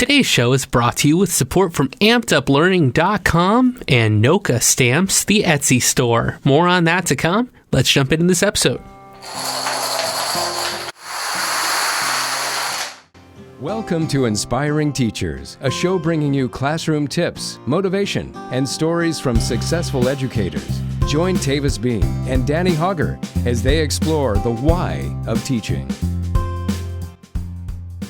Today's show is brought to you with support from AmpedUpLearning.com and NokaStamps, the Etsy store. More on that to come. Let's jump into this episode. Welcome to Inspiring Teachers, a show bringing you classroom tips, motivation, and stories from successful educators. Join Tavis Beam and Danny Hauger as they explore the why of teaching.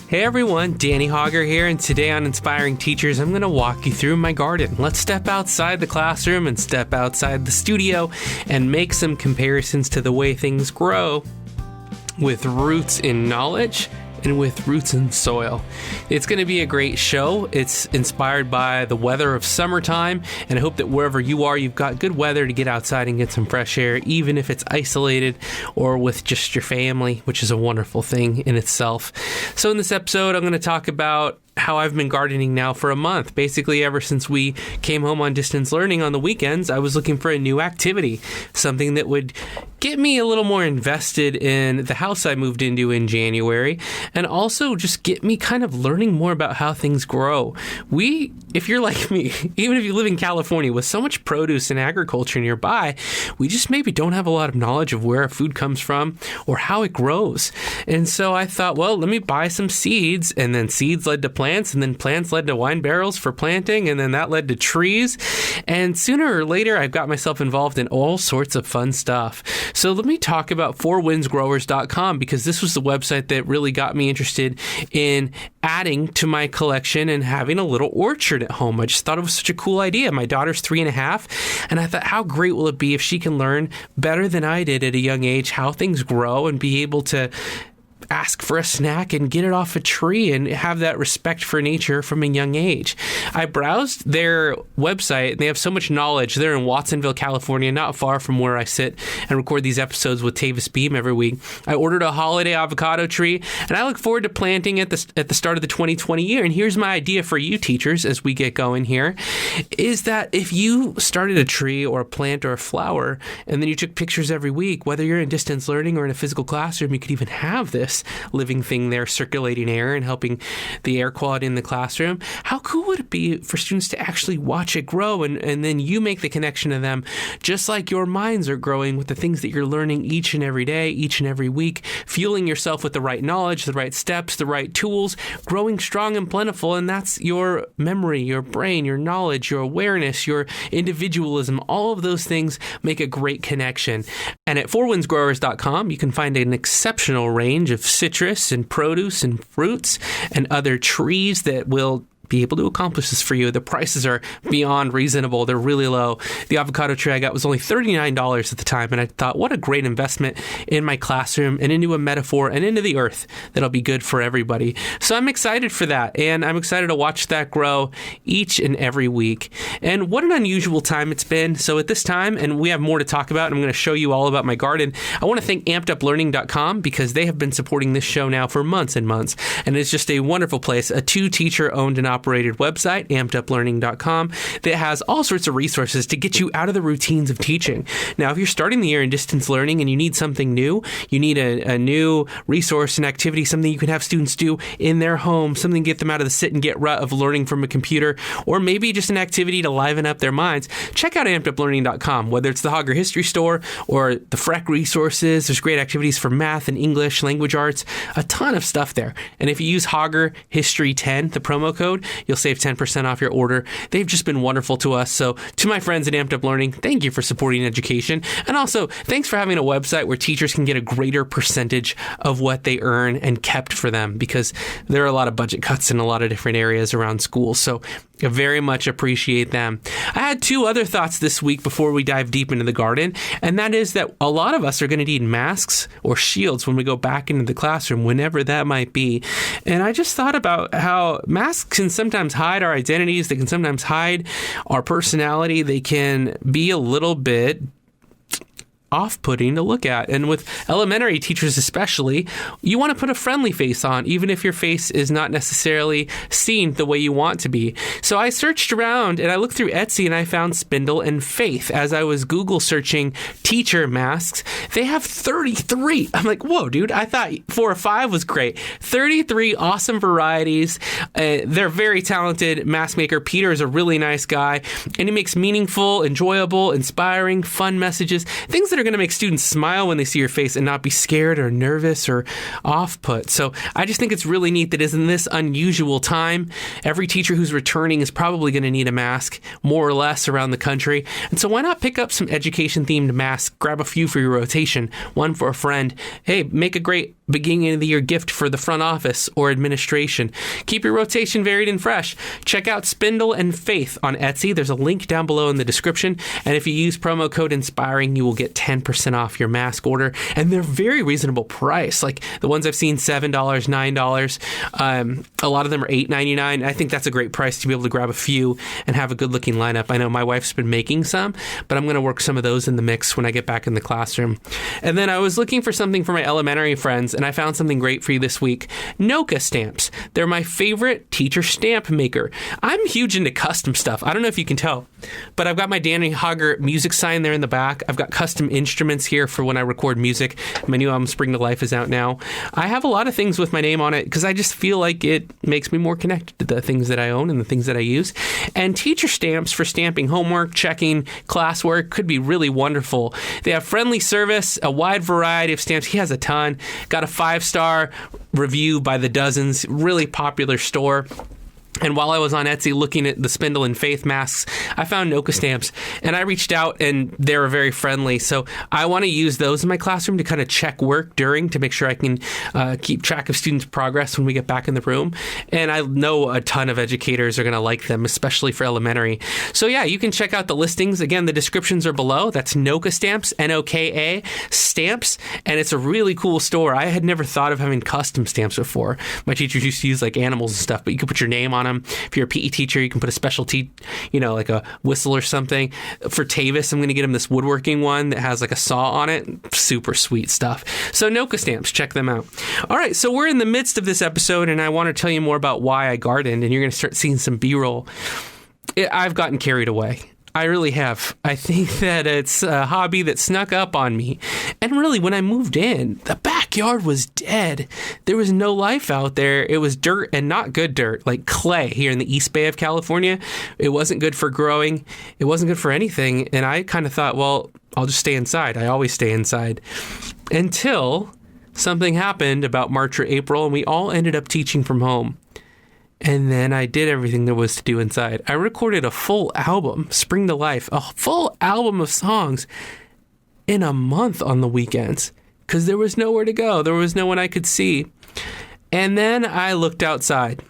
Hey everyone, Danny Hauger here, and today on Inspiring Teachers, I'm going to walk you through my garden. Let's step outside the classroom and step outside the studio and make some comparisons to the way things grow with roots in knowledge and with roots in soil. It's going to be a great show. It's inspired by the weather of summertime, and I hope that wherever you are, you've got good weather to get outside and get some fresh air, even if it's isolated or with just your family, which is a wonderful thing in itself. So in this episode, I'm going to talk about how I've been gardening now for a month. Basically, ever since we came home on distance learning on the weekends, I was looking for a new activity, something that would get me a little more invested in the house I moved into in January, and also just get me kind of learning more about how things grow. If you're like me, even if you live in California with so much produce and agriculture nearby, we just maybe don't have a lot of knowledge of where our food comes from or how it grows. And so I thought, well, let me buy some seeds, and then seeds led to plants, and then plants led to wine barrels for planting, and then that led to trees. And sooner or later, I've got myself involved in all sorts of fun stuff. So let me talk about fourwindsgrowers.com, because this was the website that really got me interested in adding to my collection and having a little orchard at home. I just thought it was such a cool idea. My daughter's 3.5, and I thought, how great will it be if she can learn better than I did at a young age how things grow and be able to ask for a snack and get it off a tree and have that respect for nature from a young age. I browsed their website. They have so much knowledge. They're in Watsonville, California, not far from where I sit and record these episodes with Tavis Beam every week. I ordered a Holiday Avocado tree, and I look forward to planting at the start of the 2020 year. And here's my idea for you teachers as we get going here, is that if you started a tree or a plant or a flower, and then you took pictures every week, whether you're in distance learning or in a physical classroom, you could even have this living thing there circulating air and helping the air quality in the classroom. How cool would it be for students to actually watch it grow, and then you make the connection to them, just like your minds are growing with the things that you're learning each and every day, each and every week, fueling yourself with the right knowledge, the right steps, the right tools, growing strong and plentiful. And that's your memory, your brain, your knowledge, your awareness, your individualism. All of those things make a great connection. And at fourwindsgrowers.com, you can find an exceptional range of citrus and produce and fruits and other trees that will be able to accomplish this for you. The prices are beyond reasonable. They're really low. The avocado tree I got was only $39 at the time, and I thought, what a great investment in my classroom and into a metaphor and into the earth that'll be good for everybody. So I'm excited for that, and I'm excited to watch that grow each and every week. And what an unusual time it's been. So at this time, and we have more to talk about, and I'm going to show you all about my garden, I want to thank AmpedUpLearning.com, because they have been supporting this show now for months and months, and it's just a wonderful place, a two-teacher owned and operated website, AmpedUpLearning.com, that has all sorts of resources to get you out of the routines of teaching. Now, if you're starting the year in distance learning and you need something new, you need a new resource and activity, something you can have students do in their home, something to get them out of the sit and get rut of learning from a computer, or maybe just an activity to liven up their minds, check out AmpedUpLearning.com. Whether it's the Hauger History Store or the Freck resources, there's great activities for math and English, language arts, a ton of stuff there. And if you use Hauger History 10, the promo code, you'll save 10% off your order. They've just been wonderful to us. So to my friends at Amped Up Learning, thank you for supporting education. And also, thanks for having a website where teachers can get a greater percentage of what they earn and kept for them, because there are a lot of budget cuts in a lot of different areas around schools. So I very much appreciate them. I had two other thoughts this week before we dive deep into the garden, and that is that a lot of us are going to need masks or shields when we go back into the classroom, whenever that might be. And I just thought about how masks can sometimes hide our identities. They can sometimes hide our personality. They can be a little bit off-putting to look at. And with elementary teachers especially, you want to put a friendly face on, even if your face is not necessarily seen the way you want to be. So I searched around and I looked through Etsy and I found Spindle and Faith. As I was Google searching teacher masks, they have 33. I'm like, whoa, dude, I thought 4 or 5 was great. 33 awesome varieties. They're very talented mask maker. Peter is a really nice guy, and he makes meaningful, enjoyable, inspiring, fun messages, things that are going to make students smile when they see your face and not be scared or nervous or off-put. So I just think it's really neat that in this unusual time, every teacher who's returning is probably going to need a mask, more or less, around the country. And so why not pick up some education-themed masks, grab a few for your rotation, one for a friend. Hey, make a great beginning of the year gift for the front office or administration. Keep your rotation varied and fresh. Check out Spindle and Faith on Etsy. There's a link down below in the description. And if you use promo code INSPIRING, you will get 10% off your mask order. And they're very reasonable price. Like the ones I've seen, $7, $9. A lot of them are $8.99. I think that's a great price to be able to grab a few and have a good looking lineup. I know my wife's been making some, but I'm going to work some of those in the mix when I get back in the classroom. And then I was looking for something for my elementary friends, and I found something great for you this week. NokaStamps. They're my favorite teacher stamp maker. I'm huge into custom stuff. I don't know if you can tell, but I've got my Danny Hauger music sign there in the back. I've got custom instruments here for when I record music. My new album, Spring to Life, is out now. I have a lot of things with my name on it because I just feel like it makes me more connected to the things that I own and the things that I use. And teacher stamps for stamping homework, checking classwork could be really wonderful. They have friendly service, a wide variety of stamps. He has a ton. Got a 5-star review by the dozens. Really popular store. And while I was on Etsy looking at the Spindle and Faith masks, I found NokaStamps, and I reached out, and they were very friendly. So I want to use those in my classroom to kind of check work during, to make sure I can keep track of students' progress when we get back in the room. And I know a ton of educators are going to like them, especially for elementary. So yeah, you can check out the listings. Again, the descriptions are below. That's NokaStamps, N-O-K-A, stamps. And it's a really cool store. I had never thought of having custom stamps before. My teachers used to use like animals and stuff, but you could put your name on them. If you're a PE teacher, you can put a specialty, like a whistle or something. For Tavis, I'm going to get him this woodworking one that has like a saw on it. Super sweet stuff. So NokaStamps, check them out. All right, so we're in the midst of this episode, and I want to tell you more about why I gardened, and you're going to start seeing some B-roll. I've gotten carried away. I really have. I think that it's a hobby that snuck up on me. And really, when I moved in, the backyard was dead. There was no life out there. It was dirt, and not good dirt, like clay here in the East Bay of California. It wasn't good for growing. It wasn't good for anything. And I kind of thought, well, I'll just stay inside. I always stay inside. Until something happened about March or April, and we all ended up teaching from home. And then I did everything there was to do inside. I recorded a full album, Spring to Life, a full album of songs in a month on the weekends because there was nowhere to go. There was no one I could see. And then I looked outside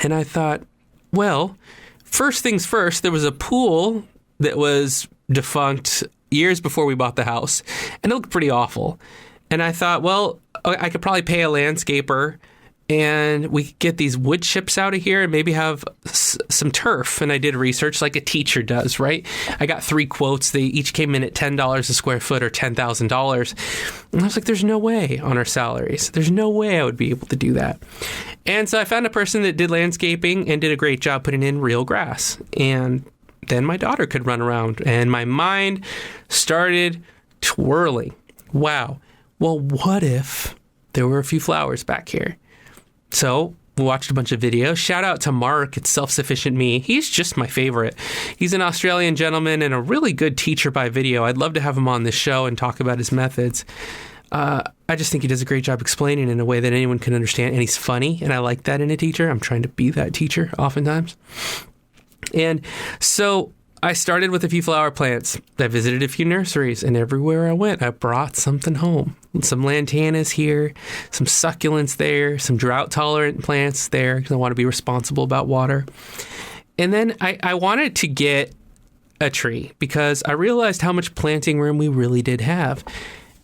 and I thought, well, first things first, there was a pool that was defunct years before we bought the house, and it looked pretty awful. And I thought, well, I could probably pay a landscaper, and we could get these wood chips out of here and maybe have some turf. And I did research like a teacher does, right? I got 3 quotes. They each came in at $10 a square foot or $10,000. And I was like, there's no way on our salaries. There's no way I would be able to do that. And so I found a person that did landscaping and did a great job putting in real grass. And then my daughter could run around, and my mind started twirling. Wow. Well, what if there were a few flowers back here? So we watched a bunch of videos. Shout out to Mark at Self-Sufficient Me. He's just my favorite. He's an Australian gentleman and a really good teacher by video. I'd love to have him on this show and talk about his methods. I just think he does a great job explaining in a way that anyone can understand. And he's funny, and I like that in a teacher. I'm trying to be that teacher oftentimes. And so I started with a few flower plants. I visited a few nurseries, and everywhere I went, I brought something home. Some lantanas here, some succulents there, some drought-tolerant plants there, because I want to be responsible about water. And then I wanted to get a tree, because I realized how much planting room we really did have.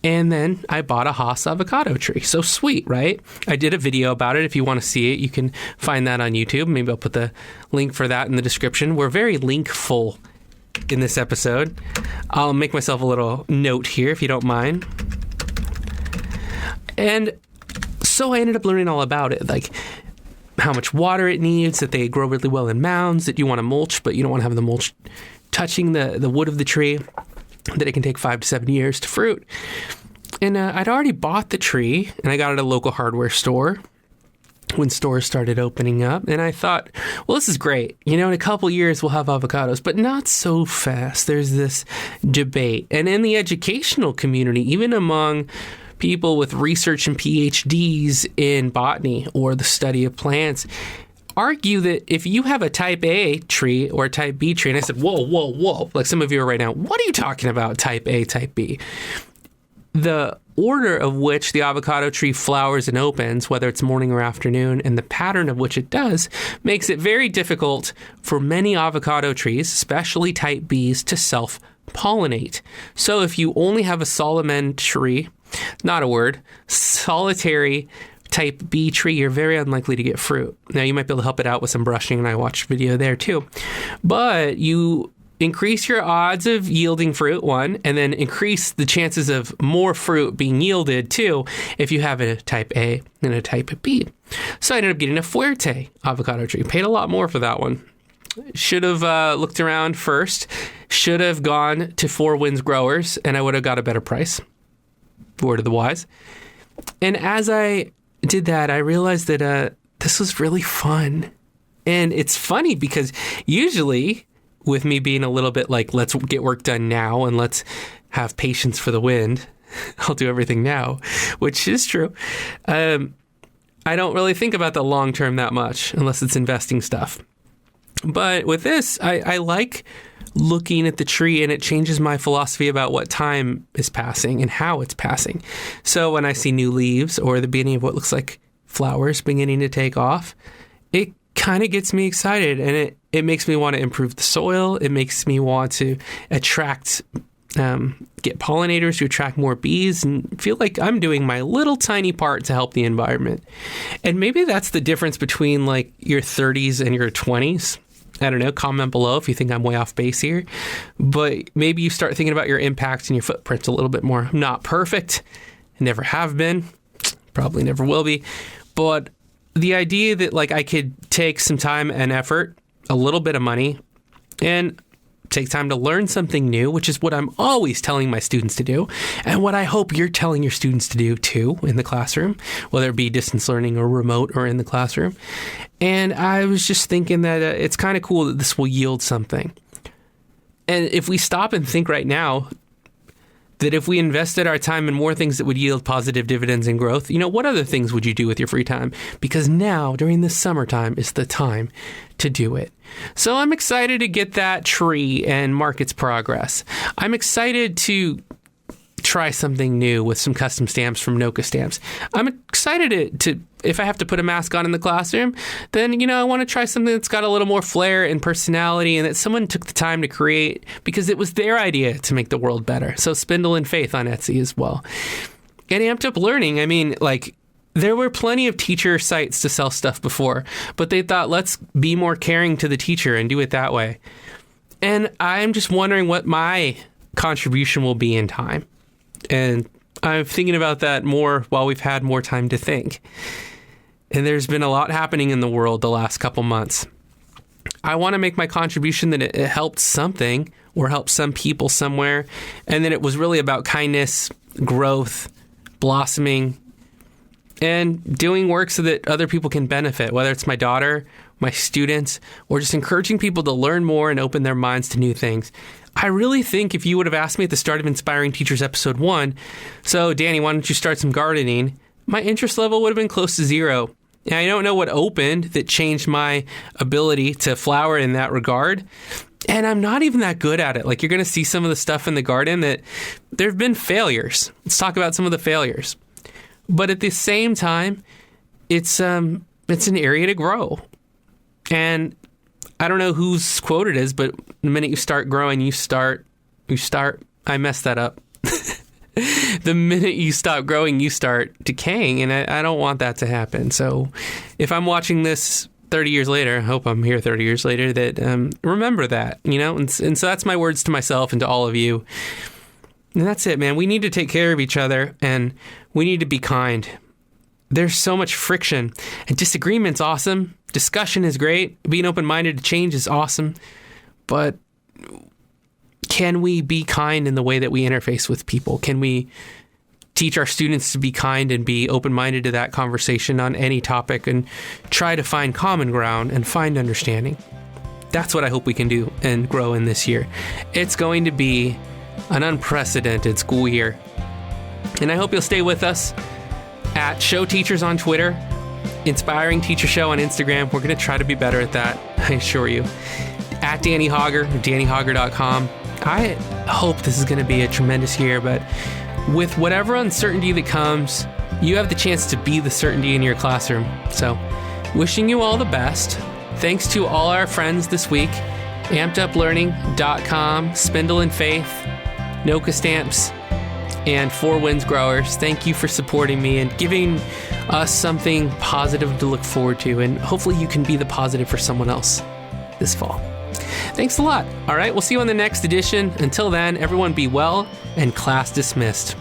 And then I bought a Haas avocado tree. So sweet, right? I did a video about it. If you want to see it, you can find that on YouTube. Maybe I'll put the link for that in the description. We're very link full in this episode. I'll make myself a little note here if you don't mind. And so I ended up learning all about it, like how much water it needs, that they grow really well in mounds, that you want to mulch, but you don't want to have the mulch touching the wood of the tree, that it can take 5 to 7 years to fruit. And I'd already bought the tree, and I got it at a local hardware store when stores started opening up. And I thought, well, this is great. In a couple years, we'll have avocados, but not so fast. There's this debate. And in the educational community, even among people with research and PhDs in botany or the study of plants, argue that if you have a type A tree or a type B tree, and I said, whoa, like some of you are right now, what are you talking about, type A, type B? The order of which the avocado tree flowers and opens, whether it's morning or afternoon, and the pattern of which it does, makes it very difficult for many avocado trees, especially type Bs, to self-pollinate. So if you only have a solitary type B tree, you're very unlikely to get fruit. Now, you might be able to help it out with some brushing, and I watched a video there too. But you increase your odds of yielding fruit, one, and then increase the chances of more fruit being yielded, two, if you have a type A and a type B. So I ended up getting a Fuerte avocado tree. Paid a lot more for that one. Should have looked around first. Should have gone to Four Winds Growers, and I would have got a better price. Word of the wise. And as I did that, I realized that this was really fun. And it's funny because usually, with me being a little bit like, let's get work done now and let's have patience for the wind, I'll do everything now, which is true. I don't really think about the long term that much unless it's investing stuff. But with this, I like looking at the tree, and it changes my philosophy about what time is passing and how it's passing. So when I see new leaves or the beginning of what looks like flowers beginning to take off, it kind of gets me excited, and it makes me want to improve the soil. It makes me want to attract, get pollinators to attract more bees, and feel like I'm doing my little tiny part to help the environment. And maybe that's the difference between like your 30s and your 20s. I don't know, comment below if you think I'm way off base here. But maybe you start thinking about your impact and your footprints a little bit more. I'm not perfect. Never have been. Probably never will be. But the idea that like I could take some time and effort, a little bit of money, and take time to learn something new, which is what I'm always telling my students to do, and what I hope you're telling your students to do too in the classroom, whether it be distance learning or remote or in the classroom. And I was just thinking that it's kind of cool that this will yield something. And if we stop and think right now, that if we invested our time in more things that would yield positive dividends and growth, what other things would you do with your free time? Because now, during the summertime, is the time to do it. So I'm excited to get that tree and mark its progress. I'm excited to try something new with some custom stamps from NokaStamps. I'm excited to if I have to put a mask on in the classroom, then, I want to try something that's got a little more flair and personality and that someone took the time to create because it was their idea to make the world better. So Spindle and Faith on Etsy as well. And Amped Up Learning, there were plenty of teacher sites to sell stuff before, but they thought, let's be more caring to the teacher and do it that way. And I'm just wondering what my contribution will be in time. And I'm thinking about that more while we've had more time to think. And there's been a lot happening in the world the last couple months. I want to make my contribution that it helped something or helped some people somewhere, and that it was really about kindness, growth, blossoming, and doing work so that other people can benefit, whether it's my daughter, my students, or just encouraging people to learn more and open their minds to new things. I really think if you would have asked me at the start of Inspiring Teachers Episode 1, so Danny, why don't you start some gardening? My interest level would have been close to zero. And I don't know what opened that changed my ability to flower in that regard. And I'm not even that good at it. Like, you're going to see some of the stuff in the garden that there have been failures. Let's talk about some of the failures. But at the same time, it's an area to grow. And I don't know whose quote it is, but the minute you start growing, I messed that up. The minute you stop growing, you start decaying, and I don't want that to happen. So if I'm watching this 30 years later, I hope I'm here 30 years later, that remember that, and so that's my words to myself and to all of you. And that's it, man. We need to take care of each other, and we need to be kind. There's so much friction, and disagreement's awesome. Discussion is great. Being open-minded to change is awesome. But can we be kind in the way that we interface with people? Can we teach our students to be kind and be open-minded to that conversation on any topic and try to find common ground and find understanding? That's what I hope we can do and grow in this year. It's going to be an unprecedented school year. And I hope you'll stay with us at Show Teachers on Twitter, Inspiring Teacher Show on Instagram. We're going to try to be better at that, I assure you. At Danny Hauger, DannyHauger.com. I hope this is going to be a tremendous year, but with whatever uncertainty that comes, you have the chance to be the certainty in your classroom. So, wishing you all the best. Thanks to all our friends this week, AmpedUpLearning.com, Spindle and Faith, NokaStamps, and Four Winds Growers. Thank you for supporting me and giving us something positive to look forward to, and hopefully you can be the positive for someone else this fall. Thanks a lot. All right, we'll see you on the next edition. Until then, everyone be well and class dismissed.